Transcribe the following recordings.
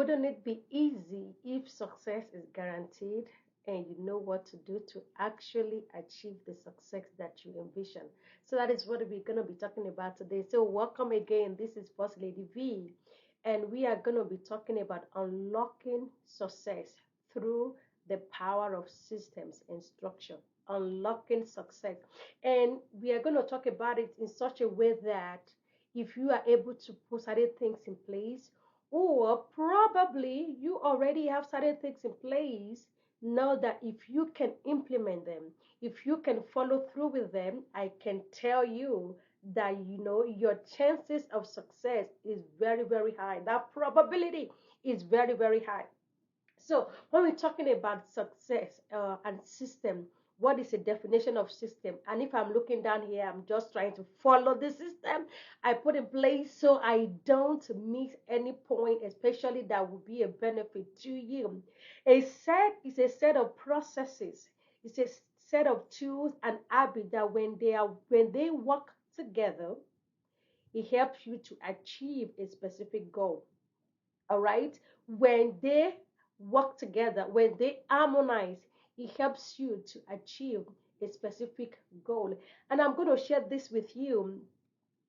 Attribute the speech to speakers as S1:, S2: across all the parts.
S1: wouldn't it be easy if success is guaranteed and you know what to do to actually achieve the success that you envision? So that is what we're going to be talking about today. So welcome again. This is First Lady V, and we are going to be talking about unlocking success through the power of systems and structure. Unlocking success. And we are going to talk about it in such a way that if you are able to put certain things in place, or probably you already have certain things in place, know that if you can implement them, if you can follow through with them, I can tell you that your chances of success is very, very high. That probability is very, very high. So when we're talking about success and system, what is the definition of system? And if I'm looking down here, I'm just trying to follow the system I put in place so I don't miss any point, especially that would be a benefit to you. A set is a set of processes. It's a set of tools and habits that when they work together, it helps you to achieve a specific goal. All right, when they work together, when they harmonize, it helps you to achieve a specific goal. And I'm going to share this with you.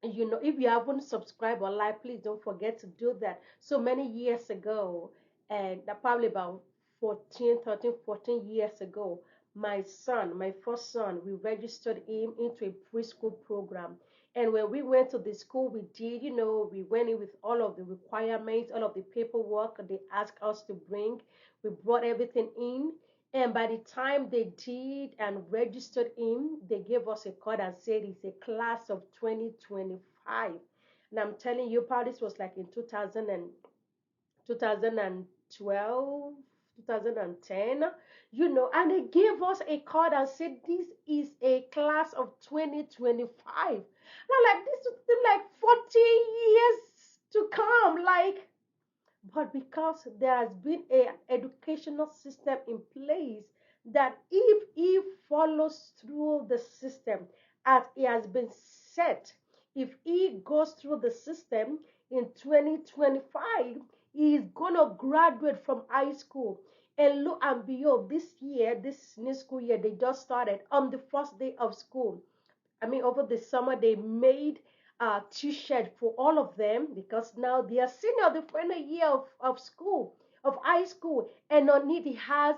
S1: If you haven't subscribed or like, please don't forget to do that. So many years ago, and probably about 14, 13, 14 years ago, my son, my first son, we registered him into a preschool program. And when we went to the school, we did, we went in with all of the requirements, all of the paperwork they asked us to bring. We brought everything in. And by the time they did and registered him, they gave us a card and said it's a class of 2025. And I'm telling you, Paul, this was like in 2012, 2010, and they gave us a card and said this is a class of 2025. And I'm like, this is still like 40 years to come. Like, but because there has been an educational system in place, that if he follows through the system as it has been set, if he goes through the system in 2025, he is going to graduate from high school. And lo and behold, this year, this new school year, they just started on the first day of school. I mean, over the summer, they made a t-shirt for all of them because now they are senior, the final year of school, of high school, and on it, he has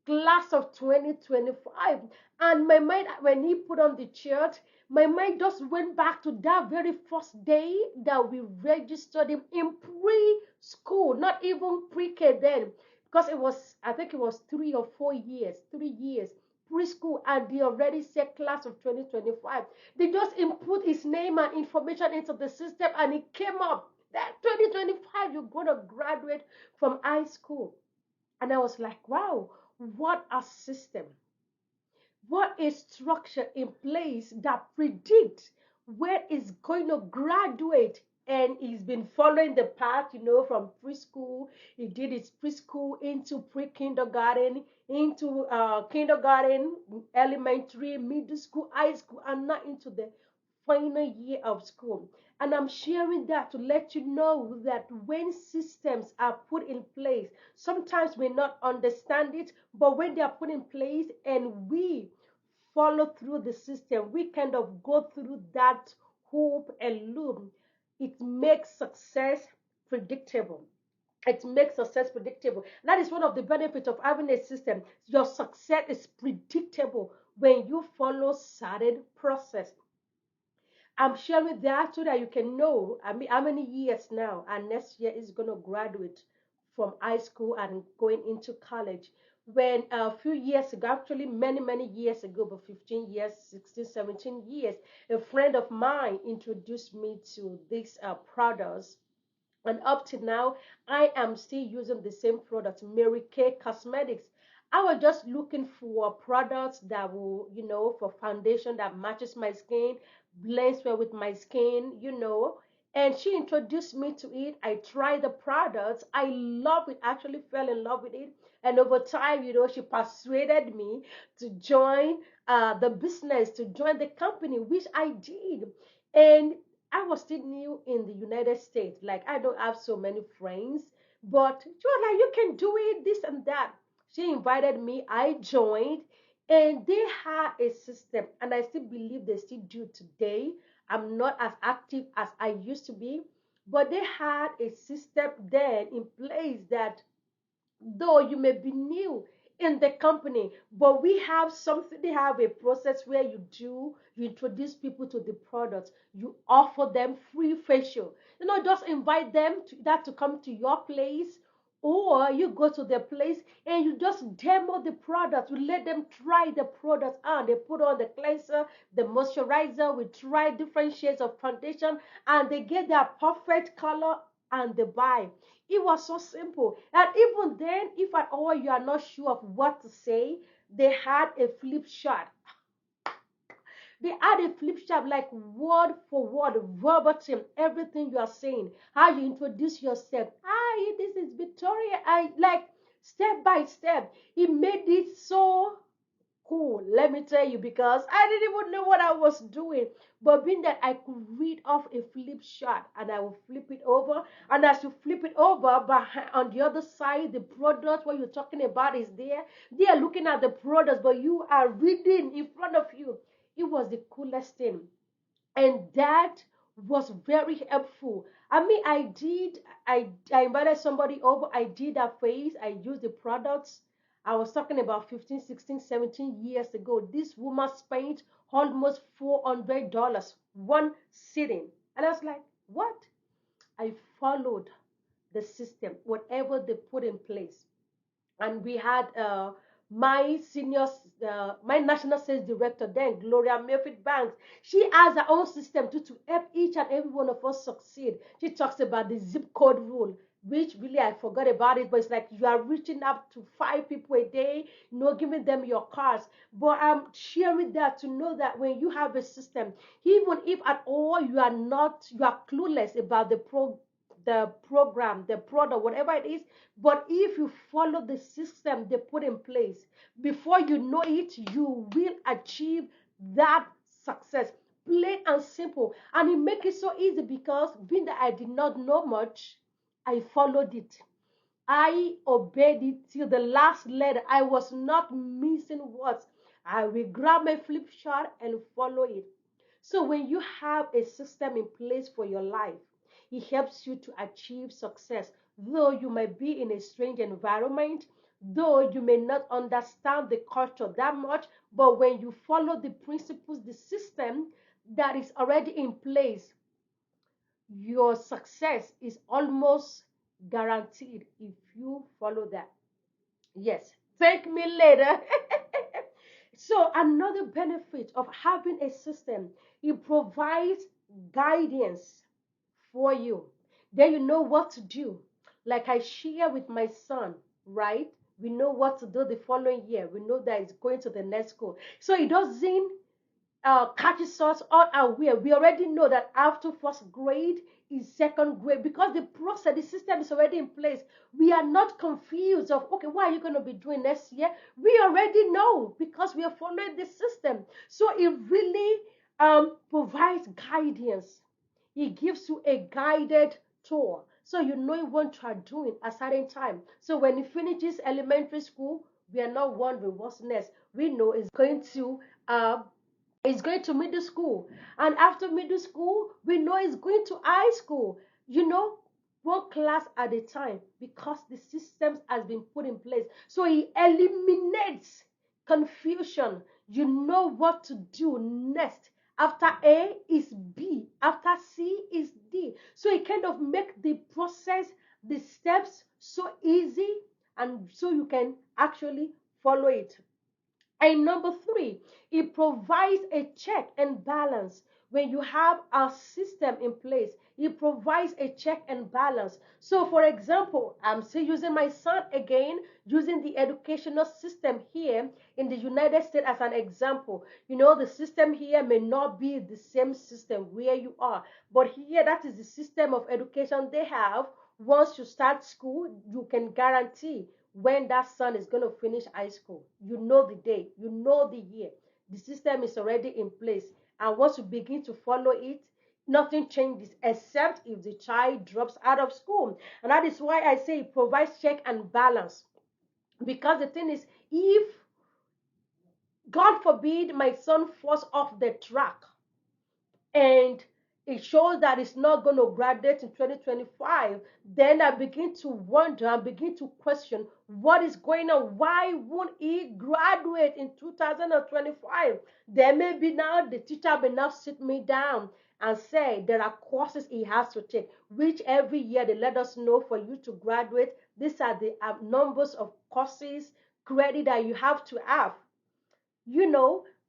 S1: class of 2025. And my mind, when he put on the shirt, my mind just went back to that very first day that we registered him in preschool, not even pre-K then, because I think it was 3 or 4 years, 3 years preschool, and they already said class of 2025. They just input his name and information into the system, and it came up that 2025 you're going to graduate from high school. And I was like, wow, what a system, what a structure in place that predicts where is going to graduate. And he's been following the path, from preschool. He did his preschool into pre-kindergarten, into kindergarten, elementary, middle school, high school, and now into the final year of school. And I'm sharing that to let you know that when systems are put in place, sometimes we not understand it, but when they are put in place and we follow through the system, we kind of go through that hoop and loop. It makes success predictable. It makes success predictable. That is one of the benefits of having a system. Your success is predictable when you follow certain process. I'm sharing that so that you can know, I mean, how many years now, and next year is going to graduate from high school and going into college. When a few years ago, actually many, many years ago, but 15 years, 16, 17 years, a friend of mine introduced me to these products. And up to now, I am still using the same product, Mary Kay Cosmetics. I was just looking for products that will, for foundation that matches my skin, blends well with my skin. And she introduced me to it. I tried the products. I love it, actually fell in love with it. And over time, she persuaded me to join the business, to join the company, which I did. And I was still new in the United States. Like, I don't have so many friends, But she was like, you can do it, this and that. She invited me, I joined, and they had a system, and I still believe they still do today. I'm not as active as I used to be, but they had a system then in place that though you may be new in the company, but we have something, they have a process where you introduce people to the products, you offer them free facial, just invite them to that to come to your place, or you go to their place and you just demo the product, you let them try the product on, they put on the cleanser, the moisturizer, we try different shades of foundation, and they get their perfect color, and they buy. It was so simple. And even then, if at all you are not sure of what to say, they had a flip chart. They had a flip chart like word for word, verbatim, everything you are saying, how you introduce yourself. Hi, this is Victoria. I like step by step. He made it so cool, let me tell you, because I didn't even know what I was doing. But being that I could read off a flip chart and I will flip it over, and as you flip it over, behind, on the other side, the product what you're talking about is there. They are looking at the products, but you are reading in front of you. It was the coolest thing, and that was very helpful. I mean, I invited somebody over, I did that phase, I used the products. I was talking about 15, 16, 17 years ago. This woman spent almost $400 one sitting, and I was like, what? I followed the system, whatever they put in place. And we had my senior, my national sales director then, Gloria Mayfield Banks. She has her own system to help each and every one of us succeed. She talks about the zip code rule, which really I forgot about it, but it's like you are reaching up to 5 people a day, giving them your cards. But I'm sharing that to know that when you have a system, even if at all you are clueless about the program, the product, whatever it is, but if you follow the system they put in place, before you know it, you will achieve that success. Plain and simple. And it makes it so easy because being that I did not know much, I followed it. I obeyed it till the last letter. I was not missing words. I will grab my flip chart and follow it. So when you have a system in place for your life, it helps you to achieve success. Though you might be in a strange environment, though you may not understand the culture that much, but when you follow the principles, the system that is already in place, your success is almost guaranteed if you follow that. Yes, thank me later. So another benefit of having a system, it provides guidance for you. Then you know what to do. Like I share with my son, right? We know what to do the following year. We know that it's going to the next school. So it doesn't catches us unaware. We already know that after first grade is second grade because the process, the system is already in place. We are not confused of, okay, what are you going to be doing next year? We already know because we are following the system. So it really provides guidance. It gives you a guided tour. So you know what you are doing at a certain time. So when it finishes elementary school, we are not wondering what's next. We know it's going to middle school, and after middle school we know it's going to high school, one class at a time, because the systems has been put in place, so it eliminates confusion. You know what to do next. After A is B, after C is D, so it kind of make the process, the steps so easy, and so you can actually follow it. And number three, it provides a check and balance. When you have a system in place, it provides a check and balance. So, for example, I'm still using my son again, using the educational system here in the United States as an example. The system here may not be the same system where you are, but here, that is the system of education they have. Once you start school, you can guarantee when that son is going to finish high school. You know the day, you know the year. The system is already in place. And once you begin to follow it, nothing changes except if the child drops out of school. And that is why I say it provides check and balance. Because the thing is, if God forbid my son falls off the track and it shows that it's not going to graduate in 2025, then I begin to wonder and begin to question what is going on. Why won't he graduate in 2025? Then maybe now the teacher will now sit me down and say there are courses he has to take, which every year they let us know for you to graduate. These are the numbers of courses, credit that you have to have,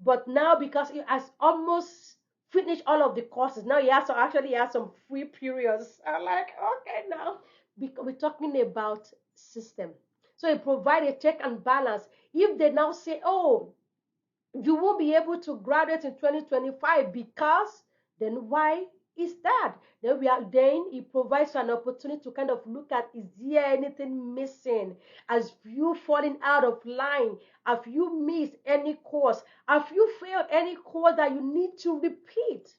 S1: but now because he has almost finished all of the courses, now he has to actually have some free periods. I'm like, okay, now because we're talking about system. So it provide a check and balance. If they now say, oh, you won't be able to graduate in 2025 because, then why is that? Then it provides an opportunity to kind of look at, is there anything missing? As you falling out of line? Have you missed any course? Have you failed any course that you need to repeat?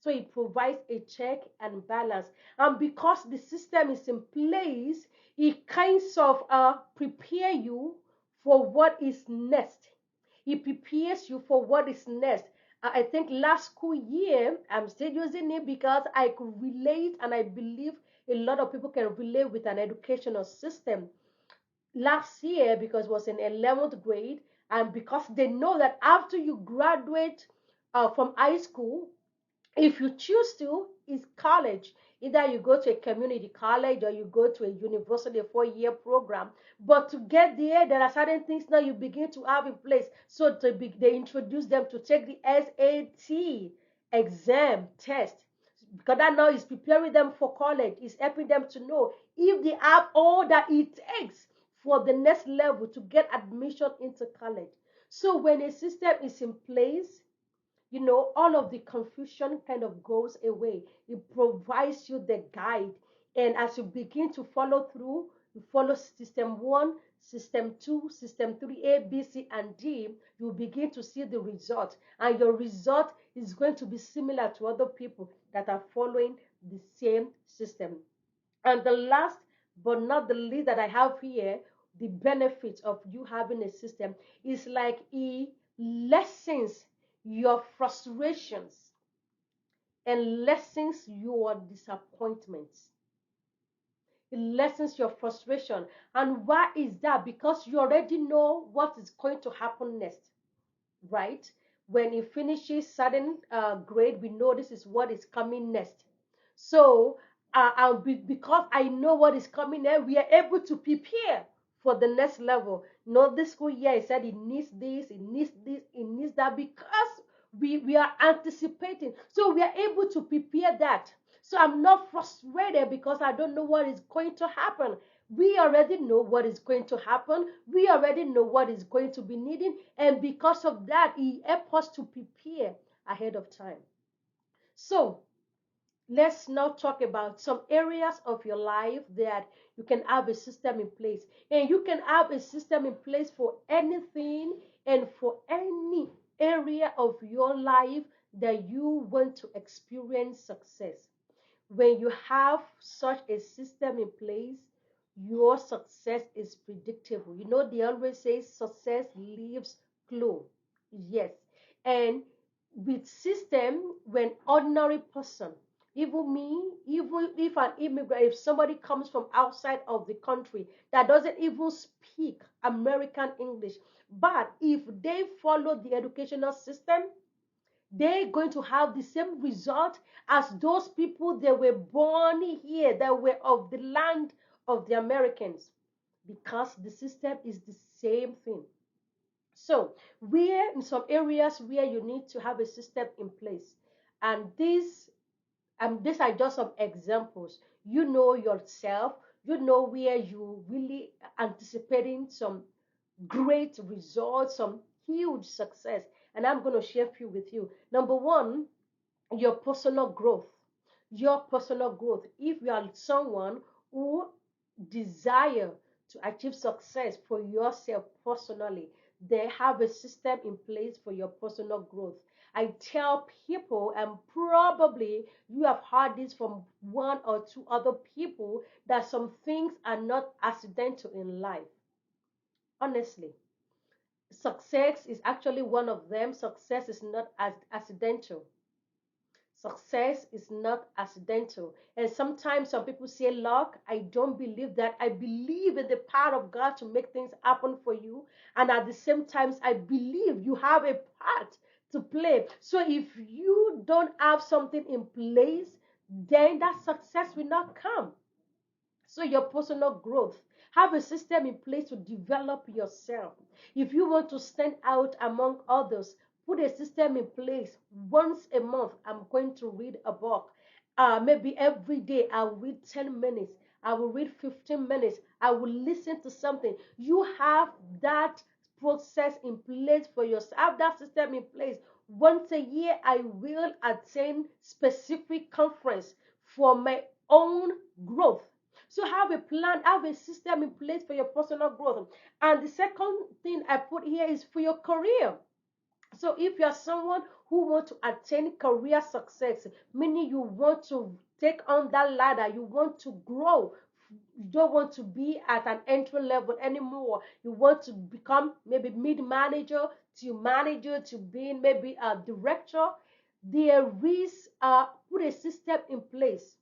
S1: So it provides a check and balance. And because the system is in place, it kinds of prepare you for what is next. It prepares you for what is next. I think last school year, I'm still using it because I could relate, and I believe a lot of people can relate with an educational system. Last year, because it was in 11th grade, and because they know that after you graduate from high school, if you choose to, is college. Either you go to a community college or you go to a university, a 4-year program. But to get there are certain things now you begin to have in place. So they introduce them to take the SAT exam test. Because that now is preparing them for college, is helping them to know if they have all that it takes for the next level to get admission into college. So when a system is in place, all of the confusion kind of goes away. It provides you the guide. And as you begin to follow through, you follow system 1, system 2, system 3, A, B, C, and D, you begin to see the result. And your result is going to be similar to other people that are following the same system. And the last but not the least that I have here, the benefits of you having a system is like it lessens your frustrations and lessens your disappointments. It lessens your frustration. And why is that? Because you already know what is going to happen next, right? When it finishes certain grade, we know this is what is coming next. So, because I know what is coming next, we are able to prepare for the next level. Not this school year, I said it needs this, it needs this, it needs that, because we are anticipating. So we are able to prepare that. So I'm not frustrated because I don't know what is going to happen. We already know what is going to happen. We already know what is going to be needed. And because of that, it helps us to prepare ahead of time. So let's now talk about some areas of your life that you can have a system in place. And you can have a system in place for anything and for any area of your life that you want to experience success. When you have such a system in place, your success is predictable. They always say success leaves clue. Yes. And with system, when ordinary person, even me, even if an immigrant, if somebody comes from outside of the country that doesn't even speak American English, but if they follow the educational system, they're going to have the same result as those people that were born here, that were of the land of the Americans, because the system is the same thing. So, where in some areas where you need to have a system in place, and these are just some examples. You know yourself, you know where you really anticipating some great results, some huge success. And I'm going to share a few with you. Number one, your personal growth. Your personal growth. If you are someone who desire to achieve success for yourself personally, they have a system in place for your personal growth. I tell people, and probably you have heard this from one or two other people, that some things are not accidental in life. Honestly, success is actually one of them. Success is not as accidental. Success is not accidental. And sometimes some people say luck. I don't believe that. I believe in the power of God to make things happen for you. And at the same time, I believe you have a part to play. So if you don't have something in place, then that success will not come. So your personal growth, have a system in place to develop yourself. If you want to stand out among others, put a system in place. Once a month, I'm going to read a book. Maybe every day I'll read 10 minutes. I will read 15 minutes. I will listen to something. You have that process in place for yourself. Have that system in place. Once a year, I will attend specific conference for my own growth. So have a plan, have a system in place for your personal growth. And the second thing I put here is for your career. So if you're someone who wants to attain career success, meaning you want to take on that ladder, you want to grow, you don't want to be at an entry level anymore. You want to become maybe mid manager to manager to being maybe a director. There is put a system in place.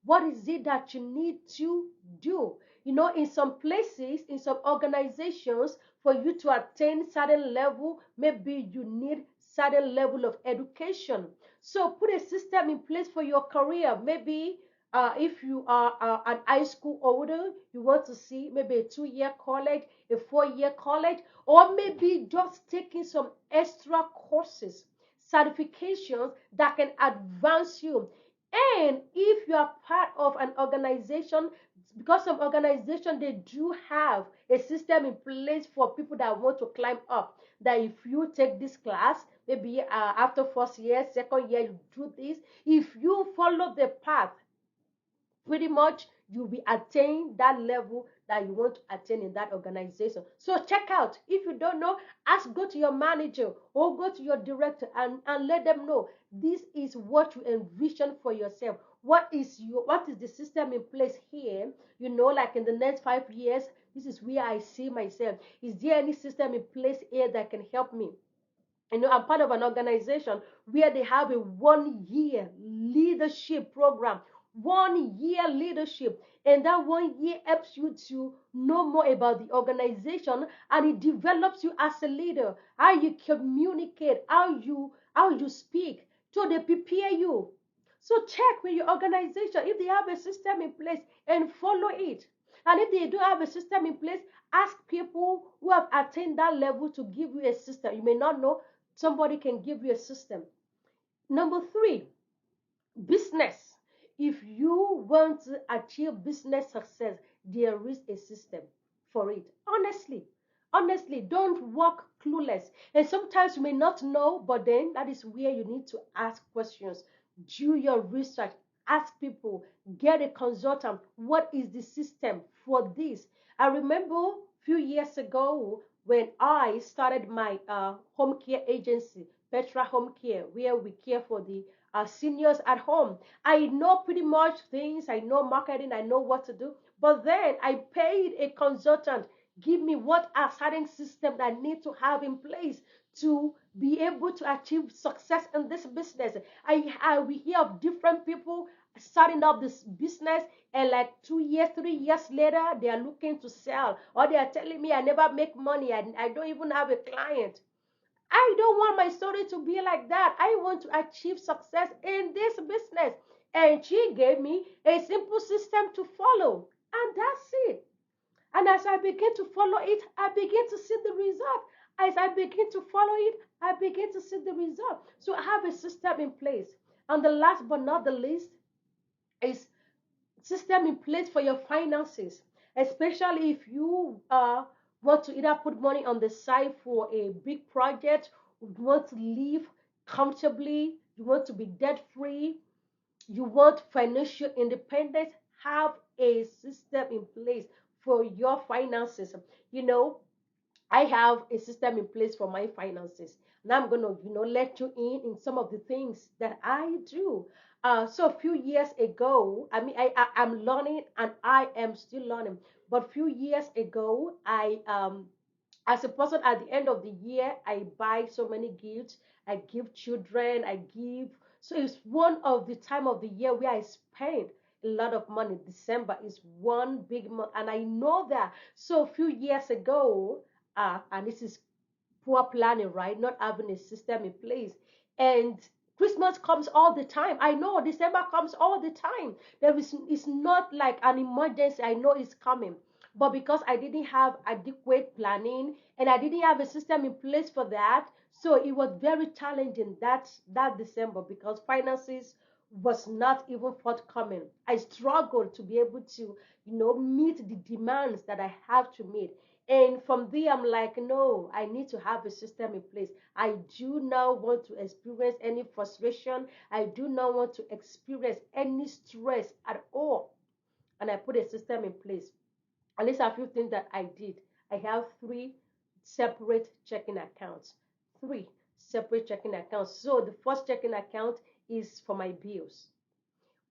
S1: What is it that you need to do? You know, in some places, in some organizations, for you to attain certain level, maybe you need certain level of education. So put a system in place for your career. Maybe if you are an high school holder, you want to see maybe a 2 year college, a 4 year college, or maybe just taking some extra courses, certifications that can advance you. And if you are part of an organization, because some organization they do have a system in place for people that want to climb up. That if you take this class, maybe after first year, second year, you do this. If you follow the path, pretty much you'll be attain that level that you want to attain in that organization. So check out. If you don't know, ask, go to your manager or go to your director and let them know this is what you envision for yourself. What is the system in place here? You know, like in the next 5 years, this is where I see myself. Is there any system in place here that can help me? You know, I'm part of an organization where they have a 1 year leadership program. 1 year leadership. And that 1 year helps you to know more about the organization, and it develops you as a leader. How you communicate, how you speak. So they prepare you. So check with your organization if they have a system in place and follow it. And if they do have a system in place, ask people who have attained that level to give you a system. You may not know, somebody can give you a system. Number three, business. If you want to achieve business success, there is a system for it. Honestly, don't walk clueless. And sometimes you may not know, but then that is where you need to ask questions. Do your research, ask people, get a consultant. What is the system for this? I remember a few years ago when I started my home care agency, Petra Home Care, where we care for the seniors at home. I know pretty much things. I know marketing. I know what to do. But then I paid a consultant give me what are certain systems that I need to have in place to be able to achieve success in this business. We hear of different people starting up this business, and like 2 years, 3 years later, they are looking to sell, or they are telling me I never make money. I don't even have a client. I don't want my story to be like that. I want to achieve success in this business. And she gave me a simple system to follow. And that's it. And as I begin to follow it, I begin to see the result. As I begin to follow it, I begin to see the result. So I have a system in place. And the last but not the least is system in place for your finances, especially if you want to either put money on the side for a big project, you want to live comfortably, you want to be debt free, you want financial independence. Have a system in place for your finances. You know, I have a system in place for my finances. Now I'm gonna, let you in some of the things that I do. So a few years ago, I mean, I'm learning and I am still learning. But a few years ago, as a person at the end of the year, I buy so many gifts. I give children. I give. So it's one of the time of the year where I spend a lot of money. December is one big month, and I know that. So a few years ago, and this is poor planning, right? Not having a system in place. And Christmas comes all the time. I know December comes all the time. It's not like an emergency. I know it's coming. But because I didn't have adequate planning and I didn't have a system in place for that, so it was very challenging that December because finances was not even forthcoming. I struggled to be able to, meet the demands that I have to meet. And from there, I'm like, no, I need to have a system in place. I do not want to experience any frustration. I do not want to experience any stress at all. And I put a system in place. At least a few things that I did. I have three separate checking accounts. Three separate checking accounts. So the first checking account is for my bills.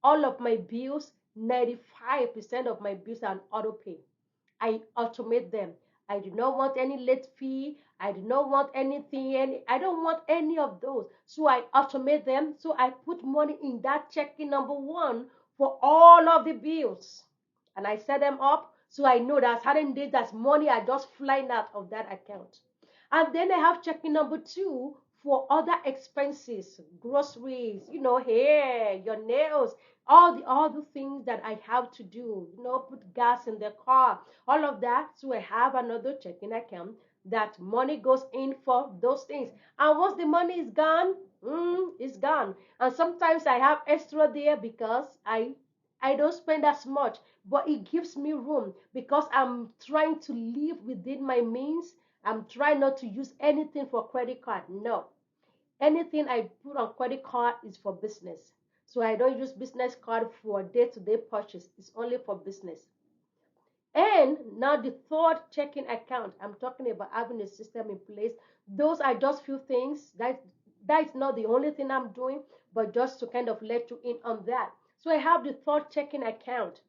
S1: All of my bills, 95% of my bills are on auto pay. I automate them. I do not want any late fee. I do not want anything. I don't want any of those. So I automate them. So I put money in that checking number one for all of the bills. And I set them up so I know that certain days that's money are just flying out of that account. And then I have checking number two for other expenses, groceries, hair, your nails, all the things that I have to do, put gas in the car, all of that. So I have another checking account that money goes in for those things. And once the money is gone, it's gone. And sometimes I have extra there because I don't spend as much, but it gives me room because I'm trying to live within my means. I'm trying not to use anything for credit card. No, anything I put on credit card is for business. So I don't use business card for day-to-day purchase. It's only for business. And now the third checking account, I'm talking about having a system in place. Those are just few things. That's not the only thing I'm doing, but just to kind of let you in on that. So I have the third checking account.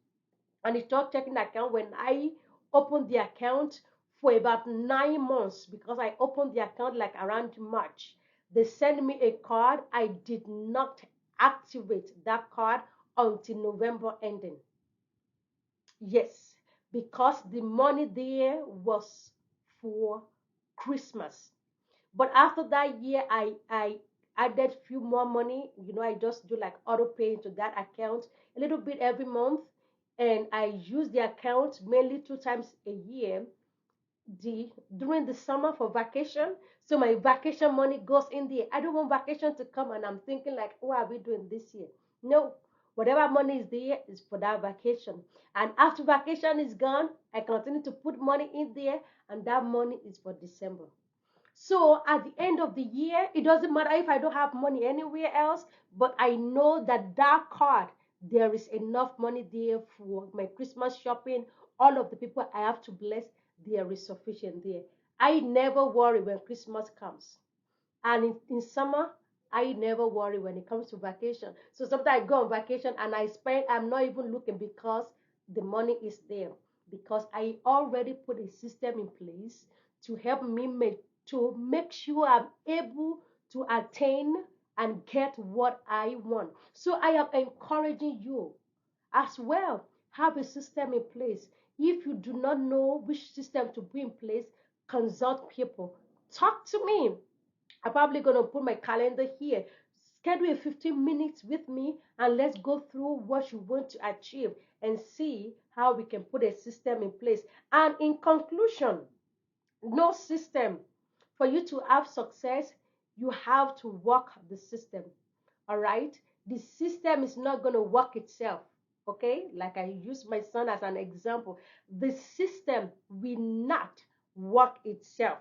S1: And the third checking account, when I opened the account for about 9 months, because I opened the account like around March, they sent me a card. I did not activate that card until November ending. Yes, because the money there was for Christmas. But after that year, I added few more money. I just do like auto pay into that account a little bit every month, and I use the account mainly 2 times a year. During the summer for vacation, so my vacation money goes in there. I don't want vacation to come and I'm thinking like, what are we doing this year? No, whatever money is there is for that vacation. And after vacation is gone, I continue to put money in there, and that money is for December. So at the end of the year, it doesn't matter if I don't have money anywhere else, but I know that that card, there is enough money there for my Christmas shopping, all of the people I have to bless, there is sufficient there. I never worry when Christmas comes. And in summer, I never worry when it comes to vacation. So sometimes I go on vacation and I spend, I'm not even looking because the money is there. Because I already put a system in place to help me make sure I'm able to attain and get what I want. So I am encouraging you as well. Have a system in place. If you do not know which system to put in place, consult people. Talk to me. I'm probably going to put my calendar here. Schedule a 15 minutes with me and let's go through what you want to achieve and see how we can put a system in place. And in conclusion, no system. For you to have success, you have to work the system. All right? The system is not going to work itself. Okay? Like I use my son as an example. The system will not work itself.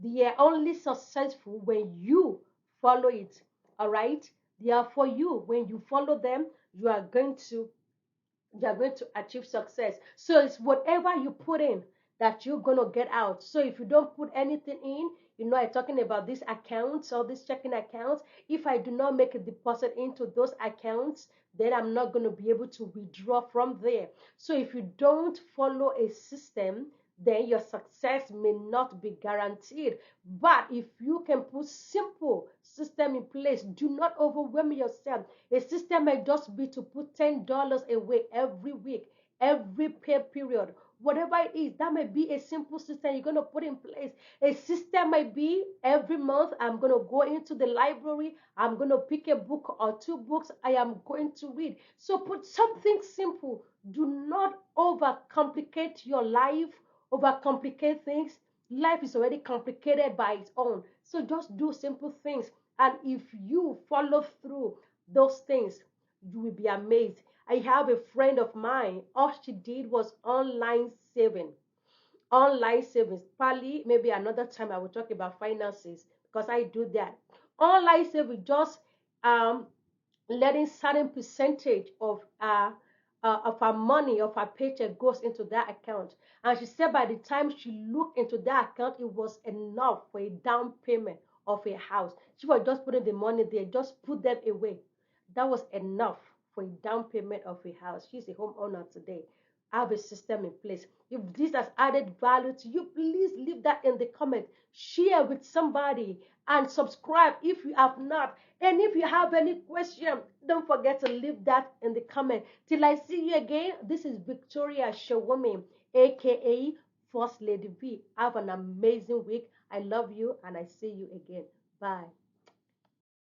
S1: They are only successful when you follow it. All right? They are for you. When you follow them, you are going to achieve success. So it's whatever you put in that you're going to get out. So if you don't put anything in, I'm talking about these accounts or these checking accounts. If I do not make a deposit into those accounts, then I'm not going to be able to withdraw from there. So if you don't follow a system, then your success may not be guaranteed. But if you can put simple system in place, do not overwhelm yourself. A system might just be to put $10 away every week, every pay period, whatever it is. That may be a simple system you're going to put in place. A system might be every month I'm going to go into the library, I'm going to pick a book or two books I am going to read. So put something simple. Do not overcomplicate your life, overcomplicate things. Life is already complicated by its own. So just do simple things. And if you follow through those things, you will be amazed. I have a friend of mine, all she did was online saving. Online savings. Probably maybe another time I will talk about finances because I do that. Online saving, just um letting certain percentage of her money, of her paycheck goes into that account. And she said by the time she looked into that account, it was enough for a down payment of a house. She was just putting the money there, just put them away. That was enough for a down payment of a house. She's a homeowner today. I have a system in place. If this has added value to you, please leave that in the comment. Share with somebody and subscribe if you have not. And if you have any question, don't forget to leave that in the comment. Till I see you again, this is Victoria Shawumi, aka First Lady V. Have an amazing week. I love you and I see you again. Bye.